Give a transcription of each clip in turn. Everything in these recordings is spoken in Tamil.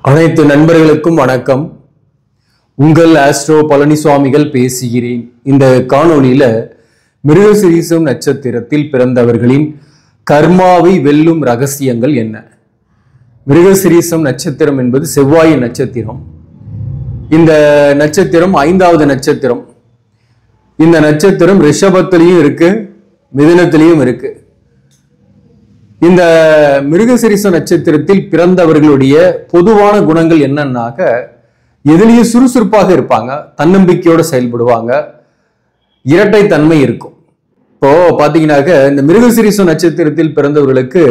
அனைத்து நண்பர்களுக்கும் வணக்கம். உங்கள் ஆஸ்ட்ரோ பழனிசுவாமிகள் பேசுகிறேன். இந்த காணொளியில மிருகசீரிஷம் நட்சத்திரத்தில் பிறந்தவர்களின் கர்மாவை வெல்லும் ரகசியங்கள் என்ன? மிருகசீரிஷம் நட்சத்திரம் என்பது செவ்வாயின் நட்சத்திரம். இந்த நட்சத்திரம் 5வது நட்சத்திரம். இந்த நட்சத்திரம் ரிஷபத்திலையும் இருக்கு, மிதுனத்திலையும் இருக்கு. இந்த மிருகசீரிஷ நட்சத்திரத்தில் பிறந்தவர்களுடைய பொதுவான குணங்கள் என்னன்னாக்க, எதுலேயும் சுறுசுறுப்பாக இருப்பாங்க, தன்னம்பிக்கையோட செயல்படுவாங்க, இரட்டை தன்மை இருக்கும். இப்போ பாத்தீங்கன்னாக்க இந்த மிருகசீரிஷ நட்சத்திரத்தில் பிறந்தவர்களுக்கு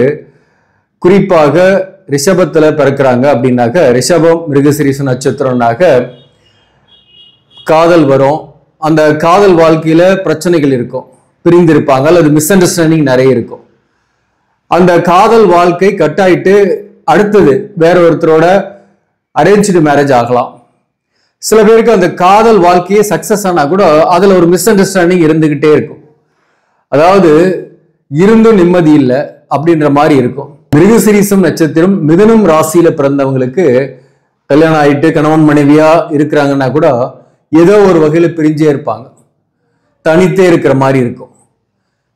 குறிப்பாக ரிஷபத்துல பிறக்கிறாங்க அப்படின்னாக்க, ரிஷபம் மிருகசீரிஷ நட்சத்திரம்னாக்க காதல் வரும். அந்த காதல் வாழ்க்கையில பிரச்சனைகள் இருக்கும், பிரிந்திருப்பாங்க அல்லது மிஸ் அண்டர்ஸ்டாண்டிங் நிறைய இருக்கும். அந்த காதல் வாழ்க்கை கட்டாயிட்டு அடுத்தது வேற ஒருத்தரோட அரேஞ்ச்டு மேரேஜ் ஆகலாம். சில பேருக்கு அந்த காதல் வாழ்க்கையே சக்சஸ் ஆனா கூட அதுல ஒரு மிஸ் அண்டர்ஸ்டாண்டிங் இருந்துகிட்டே இருக்கும். அதாவது இருந்தும் நிம்மதி இல்லை அப்படின்ற மாதிரி இருக்கும். மிருகசீரிஷம் நட்சத்திரம் மிதுனம் ராசியில பிறந்தவங்களுக்கு கல்யாணம் ஆயிட்டு கணவன் மனைவியா இருக்கிறாங்கன்னா கூட ஏதோ ஒரு வகையில பிரிஞ்சே இருப்பாங்க, தனித்தே இருக்கிற மாதிரி இருக்கும்.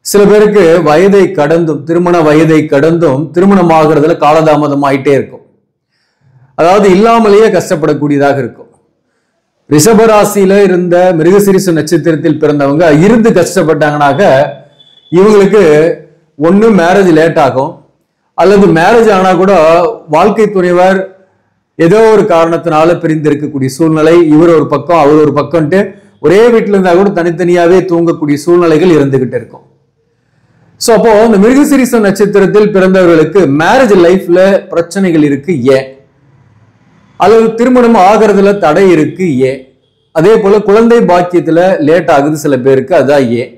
சில பேருக்கு வயதை கடந்தும், திருமண வயதை கடந்தும் திருமணம் ஆகிறதுல காலதாமதம் ஆயிட்டே இருக்கும். அதாவது இல்லாமலேயே கஷ்டப்படக்கூடியதாக இருக்கும். ரிஷபராசியில இருந்த மிருகசீரிஷ நட்சத்திரத்தில் பிறந்தவங்க இருந்து கஷ்டப்பட்டாங்கனாக்க இவங்களுக்கு ஒண்ணு மேரேஜ் லேட் ஆகும், அல்லது மேரேஜ் ஆனா கூட வாழ்க்கை துணைவர் ஏதோ ஒரு காரணத்தினால பிரிந்து இருக்கக்கூடிய சூழ்நிலை, இவர் ஒரு பக்கம் அவர் ஒரு பக்கம்ட்டு ஒரே வீட்டுல இருந்தா கூட தனித்தனியாவே தூங்கக்கூடிய சூழ்நிலைகள் இருந்துகிட்டு இருக்கும். சோ அப்போ இந்த மிருகசீரிஷ நட்சத்திரத்தில் பிறந்தவர்களுக்கு மேரேஜ் லைஃப்ல பிரச்சனைகள் இருக்கு ஏன்? அல்லது திருமணம் ஆகிறதுல தடை இருக்கு ஏன்? அதே போல குழந்தை பாக்கியத்துல லேட் ஆகுது சில பேருக்கு, அதான் ஏன்?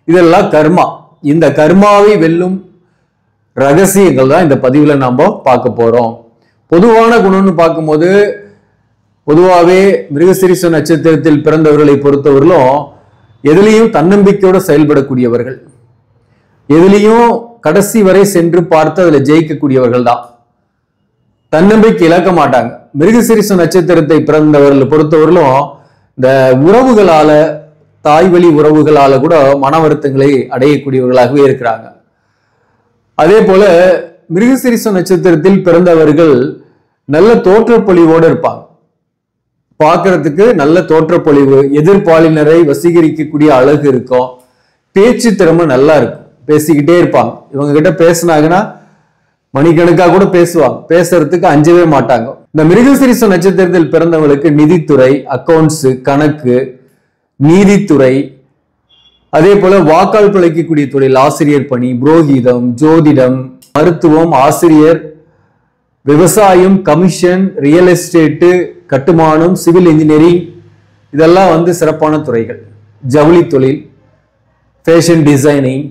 இதெல்லாம் கர்மா. இந்த கர்மாவை வெல்லும் ரகசியங்கள் தான் இந்த பதிவுல நாம பார்க்க போறோம். பொதுவான குணம்னு பார்க்கும்போது பொதுவாகவே மிருகசீரிஷ நட்சத்திரத்தில் பிறந்தவர்களை பொறுத்தவரையிலும் எதுலேயும் தன்னம்பிக்கையோட செயல்படக்கூடியவர்கள், எதுலையும் கடைசி வரை சென்று பார்த்து அதுல ஜெயிக்கக்கூடியவர்கள் தான். தன்னம்பிக்கை இழக்க மாட்டாங்க. மிருகசீரிஷ நட்சத்திரத்தை பிறந்தவர்களை பொறுத்தவரையிலும் இந்த உறவுகளால, தாய் வழி உறவுகளால கூட மன வருத்தங்களை அடையக்கூடியவர்களாகவே இருக்கிறாங்க. அதே போல மிருகசீரிஷ நட்சத்திரத்தில் பிறந்தவர்கள் நல்ல தோற்றப்பொழிவோடு இருப்பாங்க. பார்க்கறதுக்கு நல்ல தோற்றப்பொழிவு, எதிர்பாலினரை வசீகரிக்கக்கூடிய அழகு இருக்கும், பேச்சு திறமை நல்லா இருக்கும், பேசிக்கிட்டே இருப்பாங்க. இவங்க கிட்ட பேசினாங்கன்னா மணிக்கணக்கா கூட பேசுவாங்க, பேசுறதுக்கு அஞ்சவே மாட்டாங்க. இந்த மிருகசீரிஷ நட்சத்திரத்தில் பிறந்தவங்களுக்கு நிதித்துறை, அக்கௌண்ட்ஸ், கணக்கு, நீதித்துறை, அதே போல வாக்கால் பிழைக்கக்கூடிய தொழில், ஆசிரியர் பணி, புரோகிதம், ஜோதிடம், மருத்துவம், ஆசிரியர், விவசாயம், கமிஷன், ரியல் எஸ்டேட்டு, கட்டுமானம், சிவில் இன்ஜினியரிங், இதெல்லாம் சிறப்பான துறைகள். ஜவுளி தொழில், ஃபேஷன் டிசைனிங்,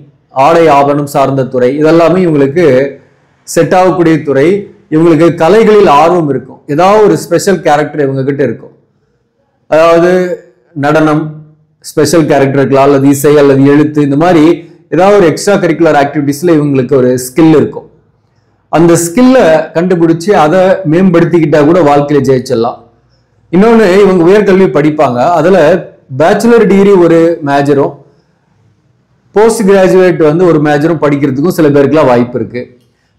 ஆடை ஆபரணம் சார்ந்த துறை, இதெல்லாமே இவங்களுக்கு செட் ஆகக்கூடிய துறை. இவங்களுக்கு கலைகளில் ஆர்வம் இருக்கும், ஏதாவது ஒரு ஸ்பெஷல் கேரக்டர் இவங்க கிட்ட இருக்கும். அதாவது நடனம் ஸ்பெஷல் கேரக்டர் இருக்கலாம், அல்லது இசை அல்லது எழுத்து, இந்த மாதிரி ஏதாவது ஒரு எக்ஸ்ட்ரா கரிக்குலர் ஆக்டிவிட்டிஸ்ல இவங்களுக்கு ஒரு ஸ்கில் இருக்கும். அந்த ஸ்கில்ல கண்டுபிடிச்சு அதை மேம்படுத்திக்கிட்டா கூட வாழ்க்கையில ஜெயிச்சிடலாம். இன்னொன்னு, இவங்க உயர்கல்வி படிப்பாங்க, அதுல பேச்சுலர் டிகிரி ஒரு மேஜரும் போஸ்ட் கிராஜுவேட் ஒரு மேஜரும் படிக்கிறதுக்கும் சில பேருக்குலாம் வாய்ப்பு இருக்கு.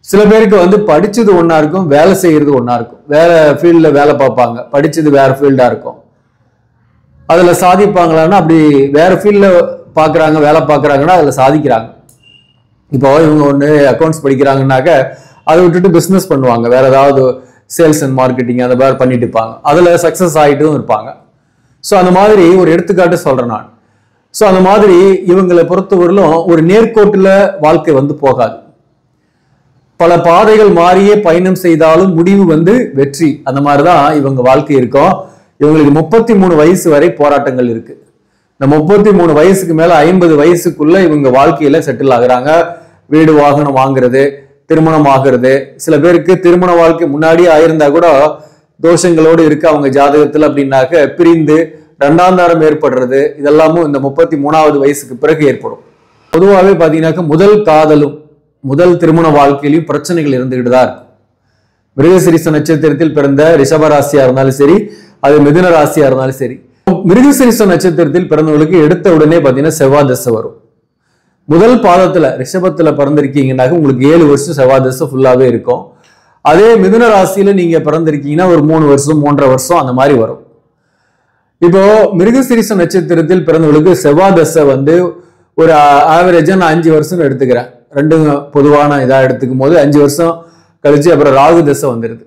சில பேருக்கு படிச்சது ஒன்னா இருக்கும், வேலை செய்யறது ஒன்னா இருக்கும். வேற ஃபீல்ட்ல வேலை பார்ப்பாங்க, படிச்சது வேற ஃபீல்டா இருக்கும். அதுல சாதிப்பாங்களான்னா, அப்படி வேற ஃபீல்ட்ல பாக்குறாங்க, வேலை பார்க்கறாங்கன்னா அதுல சாதிக்கிறாங்க. இப்போ இவங்க ஒன்று அக்கௌண்ட்ஸ் படிக்கிறாங்கன்னாக்க அதை விட்டுட்டு பிசினஸ் பண்ணுவாங்க, வேற ஏதாவது சேல்ஸ் அண்ட் மார்க்கெட்டிங் அந்த மாதிரி பண்ணிட்டு இருப்பாங்க, அதுல சக்சஸ் ஆகிட்டும் இருப்பாங்க. ஸோ அந்த மாதிரி ஒரு எடுத்துக்காட்டு சொல்றேன் நான். ஸோ அந்த மாதிரி இவங்களை பொறுத்தவரையிலும் ஒரு நேர்கோட்டுல வாழ்க்கை போகாது. பல பாதைகள் மாறியே பயணம் செய்தாலும் முடிவு வெற்றி. அந்த மாதிரிதான் இவங்க வாழ்க்கை இருக்கும். இவங்களுக்கு 33 வயசு வரை போராட்டங்கள் இருக்கு. இந்த 33 வயசுக்கு மேல 50 வயசுக்குள்ள இவங்க வாழ்க்கையில செட்டில் ஆகுறாங்க. வீடு வாகனம் வாங்குறது, திருமணம் ஆகிறது. சில பேருக்கு திருமண வாழ்க்கை முன்னாடியே ஆயிருந்தா கூட தோஷங்களோடு இருக்கு அவங்க ஜாதகத்துல அப்படின்னாக்க பிரிந்து 2ஆம் தாரம் ஏற்படுறது, இதெல்லாமும் இந்த 33வது வயசுக்கு பிறகு ஏற்படும். பொதுவாகவே பாத்தீங்கன்னாக்க முதல் காதலும் முதல் திருமண வாழ்க்கையிலையும் பிரச்சனைகள் இருந்துகிட்டு தான் இருக்கும். மிருகசீரிஷ நட்சத்திரத்தில் பிறந்த ரிஷபராசியா இருந்தாலும் சரி, அது மிதுன ராசியா இருந்தாலும் சரி. மிருகசீரிஷ நட்சத்திரத்தில் பிறந்தவங்களுக்கு எடுத்த உடனே பாத்தீங்கன்னா செவ்வாய் தசை வரும். முதல் பாதத்துல ரிஷபத்துல பிறந்திருக்கீங்கன்னாக்க உங்களுக்கு 7 வருஷம் செவ்வாய் தசை ஃபுல்லாவே இருக்கும். அதே மிதுன ராசியில நீங்க பிறந்திருக்கீங்கன்னா ஒரு 3 வருஷம் 3.5 வருஷம் அந்த மாதிரி வரும். இப்போ மிருகசீரிஷ நட்சத்திரத்தில் பிறந்தவங்களுக்கு செவ்வாய் தசை வந்து ஒரு ஆவரேஜா நான் 5 வருஷம் எடுத்துக்கிறேன். ரெண்டும் பொதுவான இதா எடுத்துக்கும் போது 5 வருஷம் கழிச்சு அப்புறம் ராகு தசை வந்துடுது.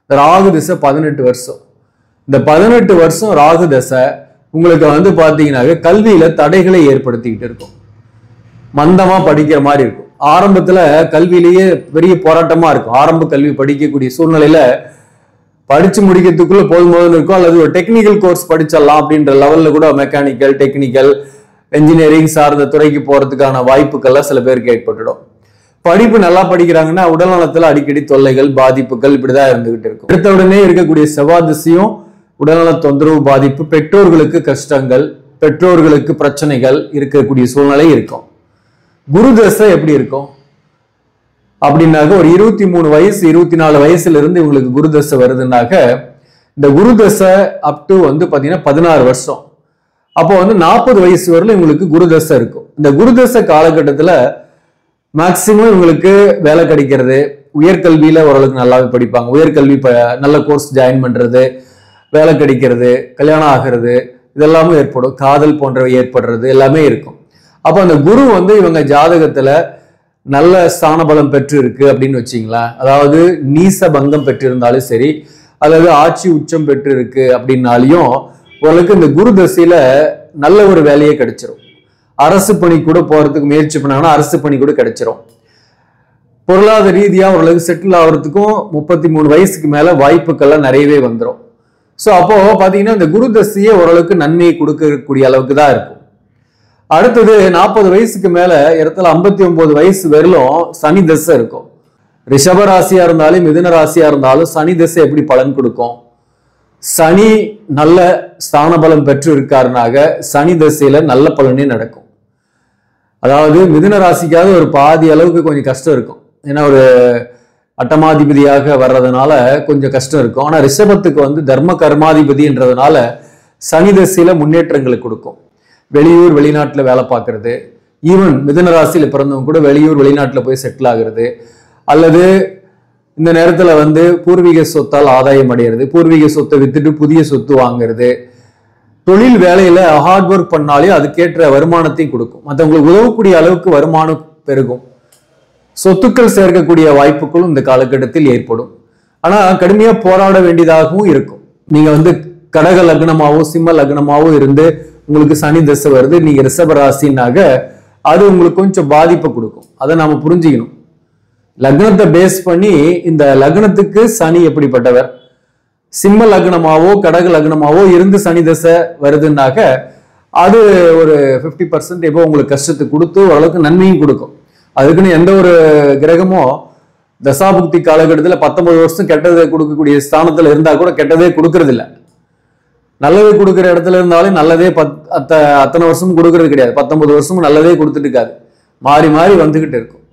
இந்த ராகு தசை 18 வருஷம். இந்த 18 வருஷம் ராகு தசை உங்களுக்கு வந்து பாத்தீங்கன்னாக்க கல்வியில தடைகளை ஏற்படுத்திக்கிட்டு இருக்கும். மந்தமா படிக்கிற மாதிரி இருக்கும். ஆரம்பத்துல கல்வியிலேயே பெரிய போராட்டமா இருக்கும். ஆரம்ப கல்வி படிக்கக்கூடிய சூழ்நிலையில படிச்சு முடிக்கிறதுக்குள்ள போதும் இருக்கும். அல்லது ஒரு டெக்னிக்கல் கோர்ஸ் படிச்சிடலாம் அப்படின்ற லெவல்ல கூட மெக்கானிக்கல், டெக்னிக்கல், என்ஜினியரிங் சார்ந்த துறைக்கு போறதுக்கான வாய்ப்புகள்லாம் சில பேருக்கு ஏற்பட்டுடும். படிப்பு நல்லா படிக்கிறாங்கன்னா உடல் நலத்துல அடிக்கடி தொல்லைகள், பாதிப்புகள் இப்படிதான் இருந்துகிட்டு இருக்கும். எடுத்த உடனே இருக்கக்கூடிய செவ்வாய் திசையும் உடல்நல தொந்தரவு, பாதிப்பு, பெற்றோர்களுக்கு கஷ்டங்கள், பெற்றோர்களுக்கு பிரச்சனைகள் இருக்கக்கூடிய சூழ்நிலை இருக்கும். குரு தசை எப்படி இருக்கும் அப்படின்னாக்க ஒரு 23 வயசு 24 வயசுல இருந்து இவங்களுக்கு குரு தசை வருதுன்னாக்க இந்த குரு தசை அப் டு வந்து பாத்தீங்கன்னா 16 வருஷம். அப்போ வந்து 40 வயசு வரல இவங்களுக்கு குரு தசை இருக்கும். இந்த குரு தசை காலகட்டத்துல மேக்சிமம் இவங்களுக்கு வேலை கிடைக்கிறது, உயர்கல்வியில ஓரளவுக்கு நல்லாவே படிப்பாங்க. உயர்கல்வி நல்ல கோர்ஸ் ஜாயின் பண்றது, வேலை கிடைக்கிறது, கல்யாணம் ஆகிறது இதெல்லாமே ஏற்படும். காதல் போன்றவை ஏற்படுறது எல்லாமே இருக்கும். அப்ப அந்த குரு வந்து இவங்க ஜாதகத்துல நல்ல ஸ்தான பலம் பெற்று இருக்கு அப்படின்னு வச்சிங்களேன். அதாவது நீச பங்கம் பெற்றிருந்தாலும் சரி, அல்லது ஆட்சி உச்சம் பெற்று இருக்கு அப்படின்னாலையும் உங்களுக்கு இந்த குரு தசையில நல்ல ஒரு வேலையே கிடைச்சிரும். அரசு பணி கூட போறதுக்கு முயற்சி பண்ணாங்கன்னா அரசு பணி கூட கிடைச்சிரும். பொருளாதார ரீதியா ஓரளவுக்கு செட்டில் ஆகுறதுக்கும் 33 வயசுக்கு மேல வாய்ப்புகள்லாம் நிறையவே வந்துடும். ஸோ அப்போ பாத்தீங்கன்னா இந்த குரு தசையே ஓரளவுக்கு நன்மையை கொடுக்கக்கூடிய அளவுக்கு தான் இருக்கும். அடுத்தது 40 வயசுக்கு மேல இடத்துல 59 வயசு வரலும் சனி தசை இருக்கும். ரிஷப ராசியா இருந்தாலும் மிதுன ராசியா இருந்தாலும் சனி தசை எப்படி பலன் கொடுக்கும்? சனி நல்ல ஸ்தான பலம் பெற்று இருக்காருனாக சனி தசையில நல்ல பலனே நடக்கும். அதாவது மிதுன ராசிக்காவது ஒரு பாதி அளவுக்கு கொஞ்சம் கஷ்டம் இருக்கும். ஏன்னா ஒரு அட்டமாதிபதியாக வர்றதுனால கொஞ்சம் கஷ்டம் இருக்கும். ஆனா ரிஷபத்துக்கு வந்து தர்ம கர்மாதிபதின்றதுனால சனி தசையில முன்னேற்றங்களை கொடுக்கும். வெளியூர் வெளிநாட்டுல வேலை பார்க்கறது, ஈவன் மிதுன ராசியில பிறந்தவங்க கூட வெளியூர் வெளிநாட்டுல போய் செட்டில் ஆகுறது, அல்லது இந்த நேரத்துல வந்து பூர்வீக சொத்தால் ஆதாயம் அடைகிறது, பூர்வீக சொத்தை வித்துட்டு புதிய சொத்து வாங்குறது, தொழில் வேலையில ஹார்ட் ஒர்க் பண்ணாலே அதுக்கேற்ற வருமானத்தையும் கொடுக்கும். மற்றவங்களுக்கு உதவக்கூடிய அளவுக்கு வருமானம் பெருகும். சொத்துக்கள் சேர்க்கக்கூடிய வாய்ப்புகளும் இந்த காலகட்டத்தில் ஏற்படும். ஆனா கடுமையா போராட வேண்டியதாகவும் இருக்கும். நீங்க வந்து கடக லக்னமாவோ சிம்ம லக்னமாவோ இருந்து உங்களுக்கு சனி தசை வருது, நீங்க ரிஷப ராசினாக அது உங்களுக்கு கொஞ்சம் பாதிப்பை கொடுக்கும். அதை நாம புரிஞ்சுக்கணும். லக்னத்தை பேஸ் பண்ணி இந்த லக்னத்துக்கு சனி எப்படிப்பட்டவர், சிம்ம லக்னமாவோ கடக லக்னமாவோ இருந்து சனி தசை வருதுன்னாக்க அது ஒரு 50% எப்போ உங்களுக்கு கஷ்டத்தை கொடுத்து ஓரளவுக்கு நன்மையும் கொடுக்கும். அதுக்குன்னு எந்த ஒரு கிரகமோ தசாபுக்தி காலகட்டத்தில் 19 வருஷம் கெட்டதை கொடுக்கக்கூடிய ஸ்தானத்துல இருந்தா கூட கெட்டதே கொடுக்கறது இல்லை. நல்லது கொடுக்குற இடத்துல இருந்தாலும் நல்லதே அத்தனை வருஷமும் கொடுக்கறது கிடையாது. 19 வருஷமும் நல்லதே கொடுத்துட்டு இருக்காது, மாறி மாறி வந்துகிட்டு இருக்கும்.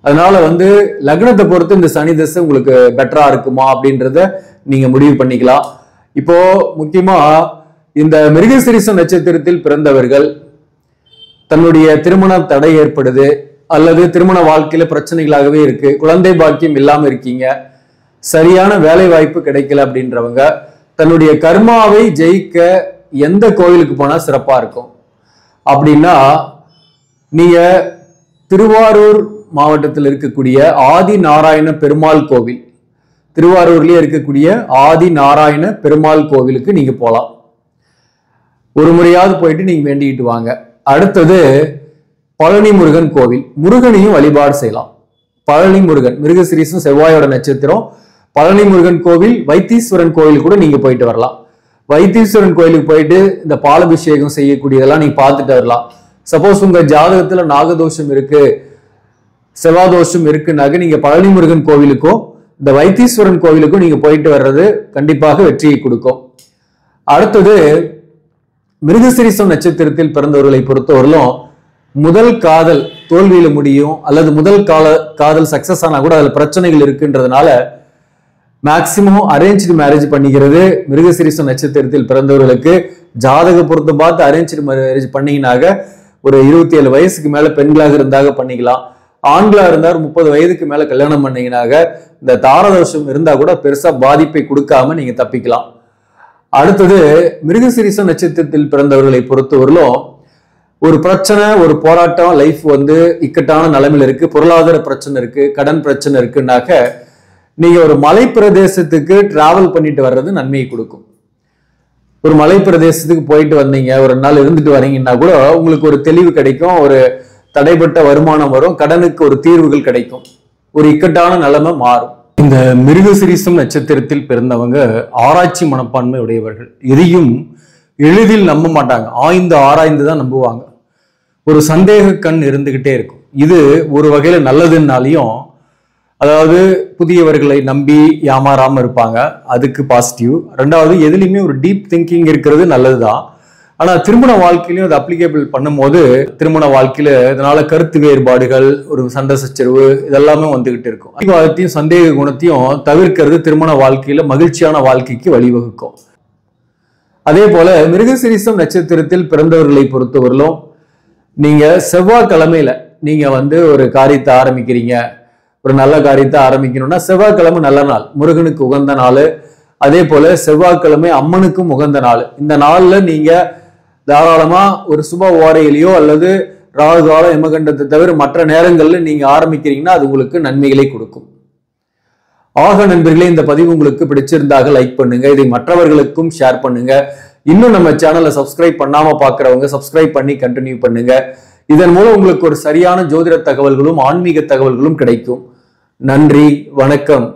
அதனால வந்து லக்னத்தை பொறுத்து இந்த சனி தசை உங்களுக்கு பெட்டரா இருக்குமா அப்படின்றத நீங்க முடிவு பண்ணிக்கலாம். இப்போ முக்கியமா இந்த மிருகசீரிஷ நட்சத்திரத்தில் பிறந்தவர்கள் தன்னுடைய திருமண தடை ஏற்படுது, அல்லது திருமண வாழ்க்கையில பிரச்சனைகளாகவே இருக்கு, குழந்தை பாக்கியம் இல்லாம இருக்கீங்க, சரியான வேலை வாய்ப்பு கிடைக்கல அப்படின்றவங்க தன்னுடைய கர்மாவை ஜெயிக்க எந்த கோவிலுக்கு போனா சிறப்பா இருக்கும் அப்படின்னா, நீங்க திருவாரூர் மாவட்டத்தில் இருக்கக்கூடிய ஆதி நாராயண பெருமாள் கோவில், திருவாரூர்லயே இருக்கக்கூடிய ஆதி நாராயண பெருமாள் கோவிலுக்கு நீங்க போலாம். ஒரு முறையாவது போயிட்டு நீங்க வேண்டிக்கிட்டு வாங்க. அடுத்தது பழனி முருகன் கோவில், முருகனையும் வழிபாடு செய்யலாம். பழனி முருகன் மிருகசீரிஷம் செவ்வாயோட நட்சத்திரம். பழனி முருகன் கோவில், வைத்தீஸ்வரன் கோவில் கூட நீங்க போயிட்டு வரலாம். வைத்தீஸ்வரன் கோயிலுக்கு போயிட்டு இந்த பாலபிஷேகம் செய்யக்கூடியதெல்லாம் நீங்க பார்த்துட்டு வரலாம். சப்போஸ் உங்க ஜாதகத்துல நாகதோஷம் இருக்கு, செவ்வாதோஷம் இருக்குன்னாக்க நீங்க பழனி முருகன் கோவிலுக்கும் இந்த வைத்தீஸ்வரன் கோவிலுக்கும் நீங்க போயிட்டு வர்றது கண்டிப்பாக வெற்றியை கொடுக்கும். அடுத்தது மிருகசீரிஷம் நட்சத்திரத்தில் பிறந்தவர்களை பொறுத்தவரையிலும் முதல் காதல் தோல்வியில முடியும், அல்லது முதல் காதல் சக்சஸ் ஆனா கூட அதுல பிரச்சனைகள் இருக்குன்றதுனால மேக்சிமம் அரேஞ்ச்டு மேரேஜ் பண்ணிக்கிறது மிருகசீரிஷம் நட்சத்திரத்தில் பிறந்தவர்களுக்கு ஜாதக பொருத்தம் பார்த்து அரேஞ்ச்டு மேரேஜ் பண்ணீங்கன்னாக ஒரு 27 வயசுக்கு மேல பெண்களாக இருந்தாக பண்ணிக்கலாம். ஆண்களா இருந்தார் 30 வயதுக்கு மேல கல்யாணம் பண்ணீங்கன்னாக இந்த தாரதோஷம் இருந்தா கூட பெருசா பாதிப்பை கொடுக்காம நீங்க தப்பிக்கலாம். அடுத்தது மிருகசீரிஷம் நட்சத்திரத்தில் பிறந்தவர்களை பொறுத்தவரையிலும் ஒரு பிரச்சனை, ஒரு போராட்டம், லைஃப் இக்கட்டான நிலைமையில இருக்கு, பொருளாதார பிரச்சனை இருக்கு, கடன் பிரச்சனை இருக்குன்னாக்க நீங்க ஒரு மலை பிரதேசத்துக்கு டிராவல் பண்ணிட்டு வர்றது நன்மையை கொடுக்கும். ஒரு மலை பிரதேசத்துக்கு போயிட்டு வந்தீங்க, ஒரு நாள் இருந்துட்டு வரீங்கன்னா கூட உங்களுக்கு ஒரு தெளிவு கிடைக்கும், ஒரு தடைப்பட்ட வருமானம் வரும், கடனுக்கு ஒரு தீர்வுகள் கிடைக்கும், ஒரு இக்கட்டான நிலைமை மாறும். இந்த மிருகசீரிஷம் நட்சத்திரத்தில் பிறந்தவங்க ஆராய்ச்சி மனப்பான்மை உடையவர்கள். எதையும் எளிதில் நம்ப மாட்டாங்க, ஆராய்ந்து தான் நம்புவாங்க. ஒரு சந்தேக கண் இருந்துகிட்டே இருக்கும். இது ஒரு வகையில நல்லதுன்னாலையும், அதாவது புதியவர்களை நம்பி ஏமாறாம இருப்பாங்க, அதுக்கு பாசிட்டிவ். ரெண்டாவது, எதுலையுமே ஒரு டீப் திங்கிங் இருக்கிறது நல்லதுதான். ஆனா திருமண வாழ்க்கையிலையும் அது அப்ளிகேபிள் பண்ணும்போது திருமண வாழ்க்கையில இதனால கருத்து வேறுபாடுகள், ஒரு சண்டை சச்சரவு இதெல்லாமே வந்துகிட்டு இருக்கும். அதிகத்தையும் சந்தேக குணத்தையும் தவிர்க்கிறது திருமண வாழ்க்கையில மகிழ்ச்சியான வாழ்க்கைக்கு வழிவகுக்கும். அதே போல மிருகசீரிஷம் நட்சத்திரத்தில் பிறந்தவர்களை பொறுத்தவரையிலும் நீங்க செவ்வாய்க்கிழமையில நீங்க ஒரு காரியத்தை ஆரம்பிக்கிறீங்க, ஒரு நல்ல காரியத்தை ஆரம்பிக்கணும்னா செவ்வாய்க்கிழமை நல்ல நாள், முருகனுக்கு உகந்த நாள். அதே போல செவ்வாய்க்கிழமை அம்மனுக்கும் உகந்த நாள். இந்த நாள்ல நீங்க தாராளமா ஒரு சுப ஓரையிலையோ அல்லது ராகு காலம், யமகண்டத்தை தவிர மற்ற நேரங்கள்ல நீங்க ஆரம்பிக்கிறீங்கன்னா அது உங்களுக்கு நன்மைகளை கொடுக்கும். ஆக நண்பர்களே, இந்த பதிவு உங்களுக்கு பிடிச்சிருந்தாக லைக் பண்ணுங்க, இதை மற்றவர்களுக்கும் ஷேர் பண்ணுங்க. இன்னும் நம்ம சேனலை சப்ஸ்கிரைப் பண்ணாம பாக்குறவங்க சப்ஸ்கிரைப் பண்ணி கண்டினியூ பண்ணுங்க. இதன் மூலம் உங்களுக்கு ஒரு சரியான ஜோதிட தகவல்களும் ஆன்மீக தகவல்களும் கிடைக்கும். நன்றி, வணக்கம்.